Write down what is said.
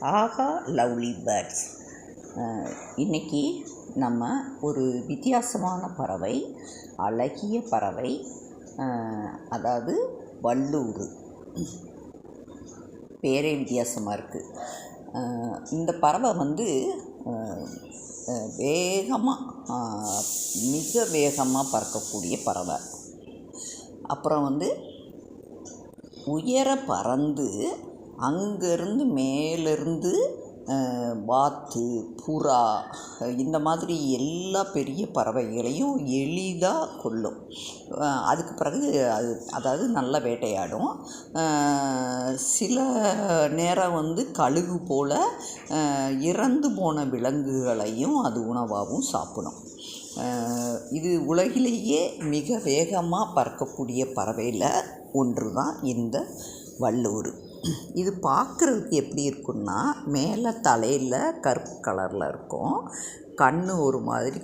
ஆஹா lovely birds. இன்றைக்கி நம்ம ஒரு வித்தியாசமான பறவை, அழகிய பறவை, அதாவது வல்லூர். பேரே வித்தியாசமாக இருக்குது. இந்த பறவை மிக வேகமாக பறக்கக்கூடிய பறவை. அப்புறம் உயர பறந்து அங்கேருந்து மேலேருந்து வாத்து, புறா, இந்த மாதிரி எல்லா பெரிய பறவைகளையும் எளிதாக கொல்லும். அதுக்கு பிறகு அதாவது நல்லா வேட்டையாடும். சில நேரம் கழுகு போல் இறந்து போன விலங்குகளையும் அது உணவாகவும் சாப்பிடும். இது உலகிலேயே மிக வேகமாக பறக்கக்கூடிய பறவையில் ஒன்று தான் இந்த வல்லூர். இது பார்க்குறதுக்கு எப்படி இருக்குன்னா, மேலே தலையில் கருப்பு கலரில் இருக்கும், கண் ஒரு மாதிரி